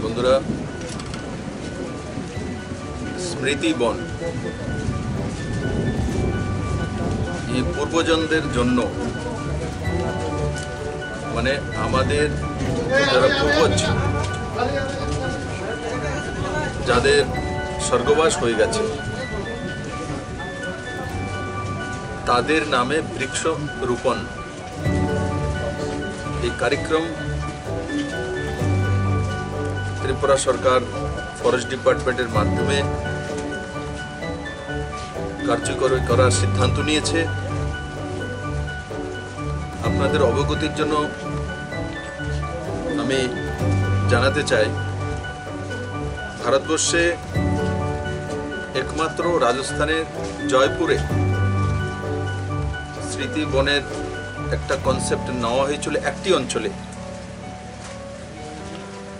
বন্ধুরা, স্মৃতি বন এই পূর্বজনদের জন্য, মানে আমাদের যারা পূর্বজ যাদের স্বর্গবাস হয়ে গেছে তাদের নামে বৃক্ষ রোপণ এই কার্যক্রম ত্রিপুরা সরকার ফরেস্ট ডিপার্টমেন্টের মাধ্যমে কার্যকর করার সিদ্ধান্ত নিয়েছে। আপনাদের অবগতির জন্য আমি জানাতে চাই, ভারতবর্ষে একমাত্র রাজস্থানের জয়পুরে স্মৃতি বনের একটা কনসেপ্ট নেওয়া হয়েছিল একটি অঞ্চলে।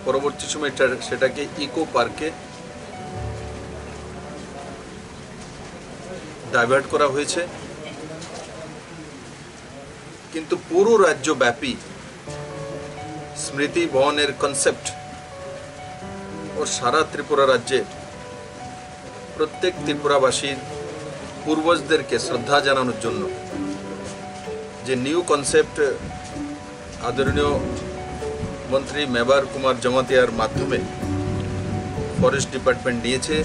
পরবর্তী সময় সেটাকে ইকো পার্কে ডাইভার্ট করা হয়েছে, কিন্তু পুরো রাজ্যব্যাপী স্মৃতি বনের কনসেপ্ট ও সারা ত্রিপুরা রাজ্যে প্রত্যেক ত্রিপুরাবাসীর পূর্বজদেরকে শ্রদ্ধা জানানোর জন্য যে নিউ কনসেপ্ট আদরণীয় মন্ত্রী মেবার কুমার জমাতিয়ার মাধ্যমে ফরেস্ট ডিপার্টমেন্ট নিয়েছে,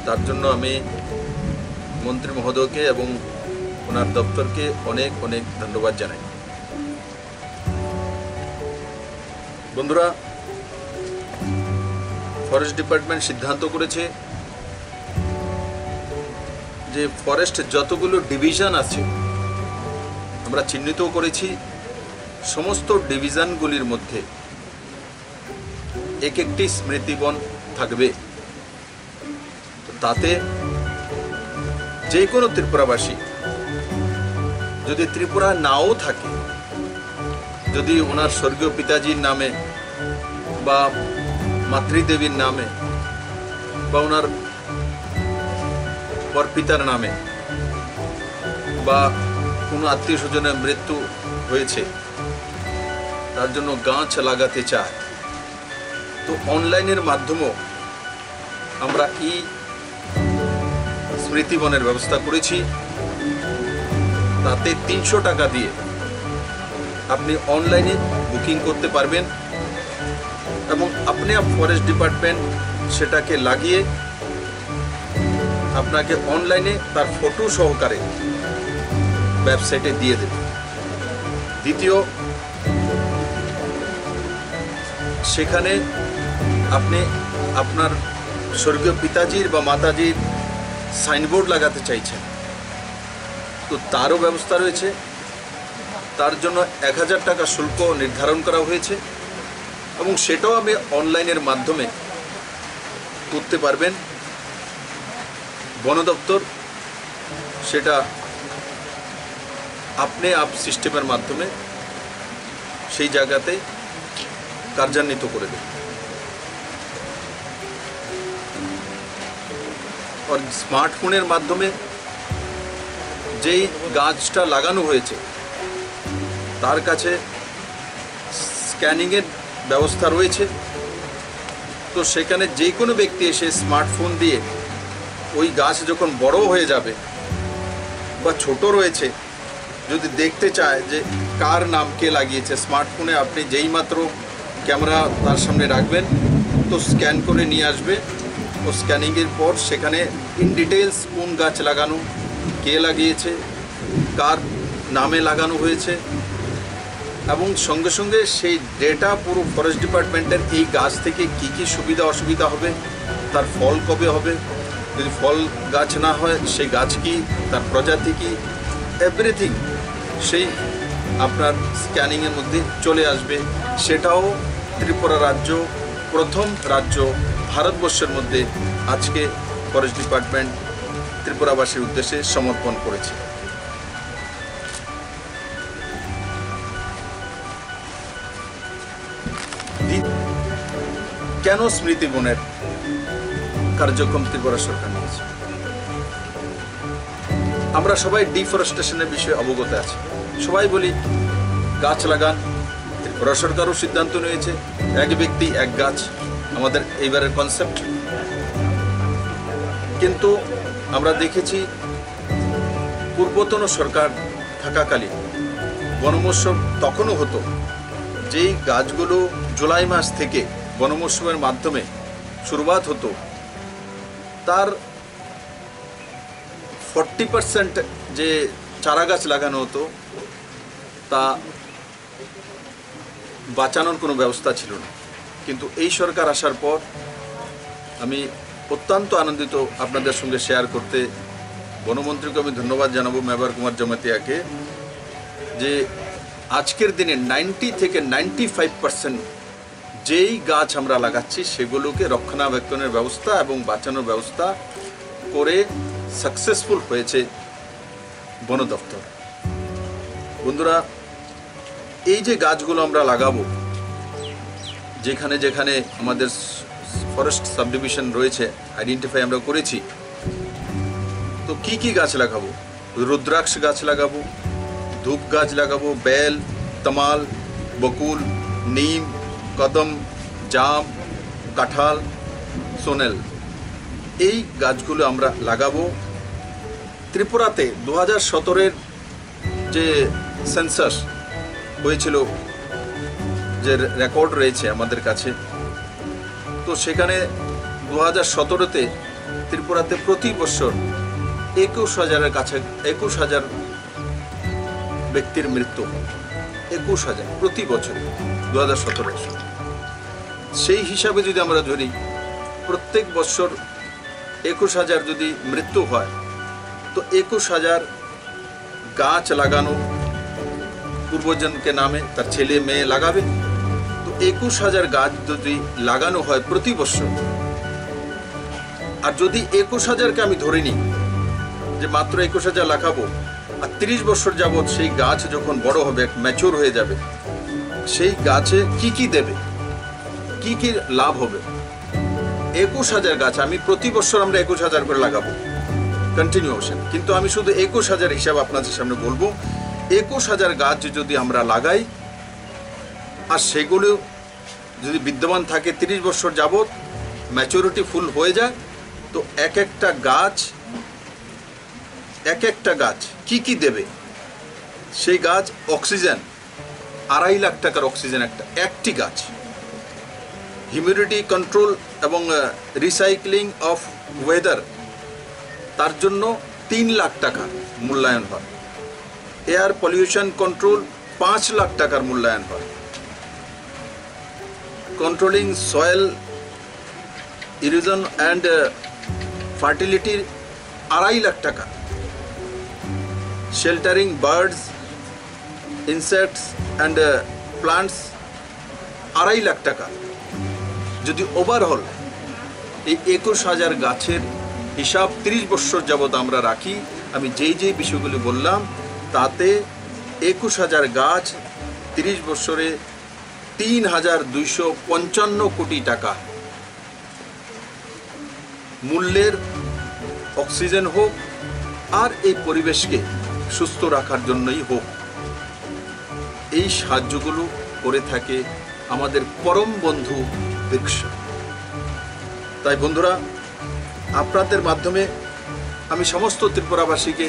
তার জন্য আমি মন্ত্রী মহোদয়কে এবং ওনার দপ্তরকে অনেক অনেক ধন্যবাদ জানাই। বন্ধুরা, ফরেস্ট ডিপার্টমেন্ট সিদ্ধান্ত করেছে যে ফরেস্ট যতগুলো ডিভিশন আছে আমরা চিহ্নিত করেছি, সমস্ত ডিভিশনগুলির মধ্যে এক একটি স্মৃতিবন থাকবে। তাতে যে কোনো ত্রিপুরাবাসী যদি ত্রিপুরা নাও থাকে, যদি ওনার স্বর্গীয় পিতাজির নামে বা মাতৃদেবীর নামে বা ওনার পরপিতার নামে বা কোনো আত্মীয় স্বজনের মৃত্যু হয়েছে, তার জন্য গাছ লাগাতে চায়, তো অনলাইনের মাধ্যমেও আমরা এই স্মৃতিবনের ব্যবস্থা করেছি। তাতে 300 টাকা দিয়ে আপনি অনলাইনে বুকিং করতে পারবেন এবং আপনি ফরেস্ট ডিপার্টমেন্ট সেটাকে লাগিয়ে আপনাকে অনলাইনে তার ফটো সহকারে ওয়েবসাইটে দিয়ে দেবে। দ্বিতীয়, সেখানে আপনি আপনার স্বর্গীয় পিতাজির বা মাতাজির সাইনবোর্ড লাগাতে চাইছেন, তো তারও ব্যবস্থা রয়েছে। তার জন্য 1000 টাকা শুল্ক নির্ধারণ করা হয়েছে এবং সেটাও আপনি অনলাইনের মাধ্যমে করতে পারবেন। বন দপ্তর সেটা আপনি সিস্টেমের মাধ্যমে সেই জায়গাতে কার্যান্বিত করে দেবে। আর স্মার্টফোনের মাধ্যমে যেই গাছটা লাগানো হয়েছে তার কাছে স্ক্যানিংয়ের ব্যবস্থা রয়েছে, তো সেখানে যে কোনো ব্যক্তি এসে স্মার্টফোন দিয়ে ওই গাছ যখন বড় হয়ে যাবে বা ছোট রয়েছে যদি দেখতে চায় যে কার নাম কে লাগিয়েছে, স্মার্টফোনে আপনি যেই মাত্র ক্যামেরা তার সামনে রাখবেন তো স্ক্যান করে নিয়ে আসবে ও স্ক্যানিংয়ের পর সেখানে ইন ডিটেলস কোন গাছ লাগানো, কে লাগিয়েছে, কার নামে লাগানো হয়েছে, এবং সঙ্গে সঙ্গে সেই ডেটা পুরো ফরেস্ট ডিপার্টমেন্টের এই গাছ থেকে কি কি সুবিধা অসুবিধা হবে, তার ফল কবে হবে, যদি ফল গাছ না হয় সেই গাছ কি, তার প্রজাতি কি, এভরিথিং সেই আপনার স্ক্যানিংয়ের মধ্যে চলে আসবে। সেটাও ত্রিপুরা রাজ্য প্রথম রাজ্য ভারতবর্ষের মধ্যে আজকে ফরেস্ট ডিপার্টমেন্ট ত্রিপুরাবাসীর উদ্দেশ্যে সমর্পণ করেছে। কেন স্মৃতি বনের কার্যক্রম ত্রিপুরা সরকার নিয়েছে? আমরা সবাই ডিফরেস্টেশনের বিষয়ে অবগত আছি, সবাই বলি গাছ লাগান। ত্রিপুরা সরকারও সিদ্ধান্ত নিয়েছে এক ব্যক্তি এক গাছ, আমাদের এইবারের কনসেপ্ট। কিন্তু আমরা দেখেছি পূর্বতন সরকার থাকাকালীন বন মহোৎসব তখনও হতো, যেই গাছগুলো জুলাই মাস থেকে বন মহোৎসবের মাধ্যমে শুরুয়াত হতো, তার 40% যে চারা গাছ লাগানো হতো তা বাঁচানোর কোনো ব্যবস্থা ছিল না। কিন্তু এই সরকার আসার পর আমি অত্যন্ত আনন্দিত আপনাদের সঙ্গে শেয়ার করতে, বনমন্ত্রীকে আমি ধন্যবাদ জানাবো, মেবার কুমার জমাতিয়াকে, যে আজকের দিনে 90 থেকে 95% যেই গাছ আমরা লাগাচ্ছি সেগুলোকে রক্ষণাবেক্ষণের ব্যবস্থা এবং বাঁচানোর ব্যবস্থা করে সাকসেসফুল হয়েছে বন দপ্তর। বন্ধুরা, এই যে গাছগুলো আমরা লাগাবো, যেখানে যেখানে আমাদের ফরেস্ট সাবডিভিশন রয়েছে আইডেন্টিফাই আমরা করেছি, তো কি কি গাছ লাগাবো? রুদ্রাক্ষ গাছ লাগাবো, ধূপ গাছ লাগাবো, বেল, তমাল, বকুল, নিম, কদম, জাম, কাঁঠাল, সোনেল, এই গাছগুলো আমরা লাগাবো। ত্রিপুরাতে 2017-এর যে সেন্সাস হয়েছিল, যে রেকর্ড রয়েছে আমাদের কাছে, তো সেখানে 2017-তে ত্রিপুরাতে প্রতি বছর 21,000-এর কাছে 21,000 ব্যক্তির মৃত্যু, 21,000 প্রতি বছর 2017। সেই হিসাবে যদি আমরা ধরি প্রত্যেক বছর 21,000 যদি মৃত্যু হয়, তো 21,000 গাছ লাগানো পূর্বজনকে নামে, তার ছেলে মেয়ে লাগাবে, তো 21,000 গাছ যদি লাগানো হয় প্রতি বছর, আর যদি 21,000-কে আমি ধরে নিই যে মাত্র 21,000 লাগাবো, আর 30 বছর যাবৎ সেই গাছ যখন বড় হবে, ম্যাচিউর হয়ে যাবে, সেই গাছে কি কি দেবে, কি কি লাভ হবে? 21,000 গাছ আমি প্রতি বছর আমরা 21,000 করে লাগাবো কন্টিনিউশন, কিন্তু আমি শুধু 21,000 হিসাব আপনাদের সামনে বলবো। 21,000 গাছ যদি আমরা লাগাই আর সেগুলো যদি বিদ্যমান থাকে 30 বছর যাবৎ, ম্যাচুরিটি ফুল হয়ে যায়, তো এক একটা গাছ কি কি দেবে? সেই গাছ অক্সিজেন, 2.5 লাখ টাকার অক্সিজেন একটি গাছ, হিউমিডিটি কন্ট্রোল এবং রিসাইক্লিং অফ ওয়েদার, তার জন্য 3 লাখ টাকা মূল্যায়ন হয়, এয়ার পলিউশন কন্ট্রোল 5 লাখ টাকার মূল্যায়ন হয়, কন্ট্রোলিং সয়েল ইরোশন অ্যান্ড ফার্টিলিটির 2.5 লাখ টাকা, sheltering birds, insects and plants 2.5 lakh টাকা। যদি ওভারঅল এই 21,000 গাছের হিসাব 30 বছর যাবৎ আমরা রাখি, আমি যেই বিষয়গুলি বললাম, তাতে 21,000 গাছ 30 বছরে 3,255 কোটি টাকা মূল্যের অক্সিজেন হোক আর এই পরিবেশকে সুস্থ রাখার জন্যই হোক, এই সাহায্যগুলো করে থাকে আমাদের পরম বন্ধু বৃক্ষ। তাই বন্ধুরা, আপনাদের মাধ্যমে আমি সমস্ত ত্রিপুরাবাসীকে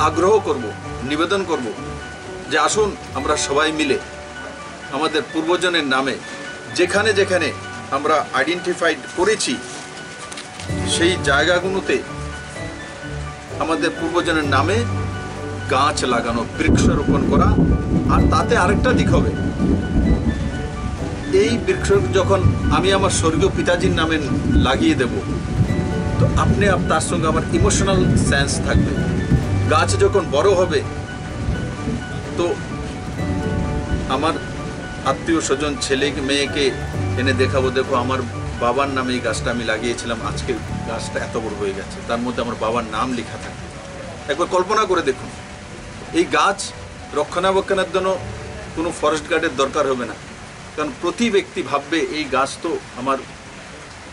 আগ্রহ করব, নিবেদন করব যে আসুন আমরা সবাই মিলে আমাদের পূর্বজনের নামে যেখানে যেখানে আমরা আইডেন্টিফাইড করেছি সেই জায়গাগুলোতে আমাদের পূর্বজনের নামে গাছ লাগানো, বৃক্ষরোপণ করা। আর তাতে আরেকটা দিক হবে, এই বৃক্ষ যখন আমি আমার স্বর্গীয় পিতাজির নামে লাগিয়ে দেব, তো আপনি তার সঙ্গে আমার ইমোশনাল সেন্স থাকবে। গাছ যখন বড় হবে, তো আমার আত্মীয় স্বজন, ছেলে মেয়েকে এনে দেখাবো, দেখো আমার বাবার নামে এই গাছটা আমি লাগিয়েছিলাম, আজকে গাছটা এত বড় হয়ে গেছে, তার মধ্যে আমার বাবার নাম লেখা থাকে। একবার কল্পনা করে দেখুন, এই গাছ রক্ষণাবেক্ষণের জন্য কোনো ফরেস্ট গার্ডের দরকার হবে না, কারণ প্রতি ব্যক্তি ভাববে এই গাছ তো আমার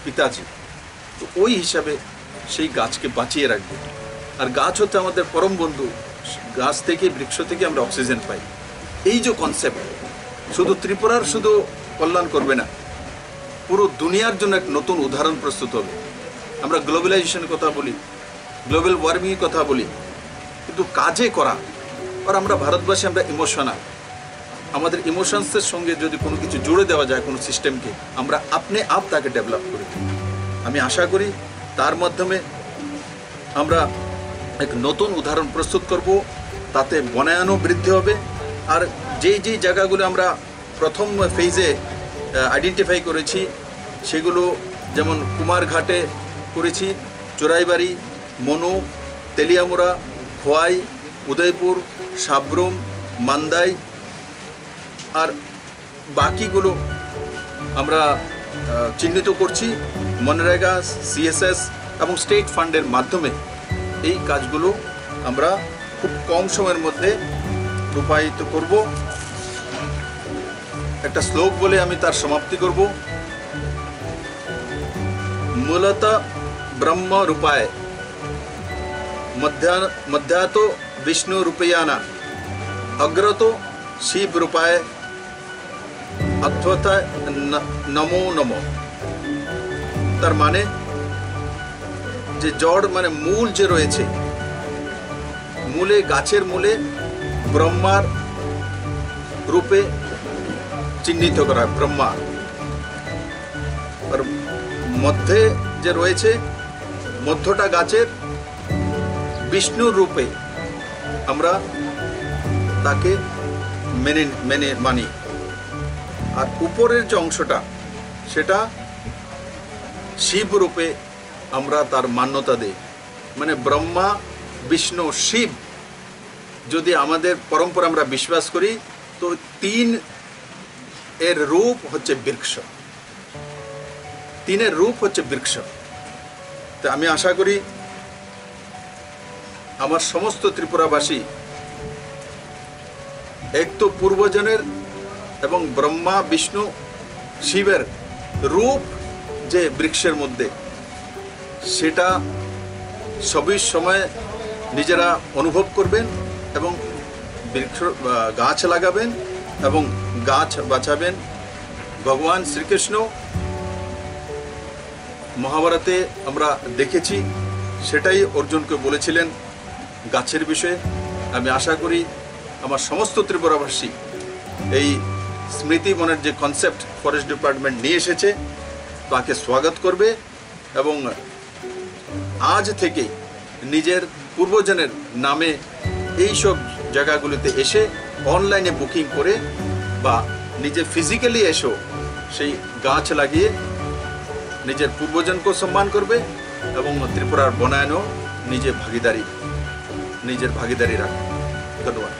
পিতাজি। তো ওই হিসাবে সেই গাছকে বাঁচিয়ে রাখবে। আর গাছ হচ্ছে আমাদের পরম বন্ধু, গাছ থেকে, বৃক্ষ থেকে আমরা অক্সিজেন পাই। এই যে কনসেপ্ট শুধু ত্রিপুরার শুধু কল্যাণ করবে না, পুরো দুনিয়ার জন্য এক নতুন উদাহরণ প্রস্তুত হবে। আমরা গ্লোবালাইজেশনের কথা বলি, গ্লোবাল ওয়ার্মিংয়ের কথা বলি, কিন্তু কাজে করা। আর আমরা ভারতবাসী, আমরা ইমোশনাল, আমাদের ইমোশনসের সঙ্গে যদি কোনো কিছু জুড়ে দেওয়া যায় কোনো সিস্টেমকে, আমরা আপনি আপ তাকে ডেভেলপ করি। আমি আশা করি তার মাধ্যমে আমরা এক নতুন উদাহরণ প্রস্তুত করব, তাতে বনায়নও বৃদ্ধি হবে। আর যেই জায়গাগুলো আমরা প্রথম ফেজে আইডেন্টিফাই করেছি, সেগুলো যেমন কুমারঘাটে করেছি, চোরাইবাড়ি, মনু, তেলিয়ামুড়া, খোয়াই, উদয়পুর, সাবরুম, মান্দাই, আর বাকিগুলো আমরা চিহ্নিত করছি মনরেগা, সিএসএস এবং স্টেট ফান্ডের মাধ্যমে। এই কাজগুলো আমরা খুব কম সময়ের মধ্যে রূপায়িত করব। একটা শ্লোক বলে আমি তার সমাপ্তি করব। মূলত ব্রহ্ম রূপায় মধ্যাত বিষ্ণু রূপয়ানা অগ্রত শিব রূপায় অথ্যথায় নমো নমো। তার মানে যে জড় মানে মূল যে রয়েছে, মূলে, গাছের মূলে ব্রহ্মার রূপে চিহ্নিত করা, ব্রহ্মা। আর মধ্যে যে রয়েছে, মধ্যটা গাছের বিষ্ণুর রূপে আমরা তাকে মেনে মানি। আর উপরের যে অংশটা, সেটা শিব রূপে আমরা তার মান্যতা দেই। মানে ব্রহ্মা, বিষ্ণু, শিব যদি আমাদের পরম্পরা আমরা বিশ্বাস করি, তো তিন এর রূপ হচ্ছে বৃক্ষ, তিনের রূপ হচ্ছে বৃক্ষ। তো আমি আশা করি আমার সমস্ত ত্রিপুরাবাসী এক তো পূর্বজনের এবং ব্রহ্মা, বিষ্ণু, শিবের রূপ যে বৃক্ষের মধ্যে, সেটা সবই সময় নিজেরা অনুভব করবেন এবং বৃক্ষ গাছ লাগাবেন এবং গাছ বাঁচাবেন। ভগবান শ্রীকৃষ্ণ মহাভারতে আমরা দেখেছি, সেটাই অর্জুনকে বলেছিলেন গাছের বিষয়ে। আমি আশা করি আমার সমস্ত ত্রিপুরাবাসী এই স্মৃতি বনের যে কনসেপ্ট ফরেস্ট ডিপার্টমেন্ট নিয়ে এসেছে, তাকে স্বাগত করবে এবং আজ থেকে নিজের পূর্বজনের নামে এই সব জায়গাগুলিতে এসে অনলাইনে বুকিং করে বা নিজে ফিজিক্যালি এসেও সেই গাছ লাগিয়ে নিজের পূর্বজনকেও সম্মান করবে এবং ত্রিপুরার বনায়নেও নিজের ভাগিদারি রাখবে। ধন্যবাদ।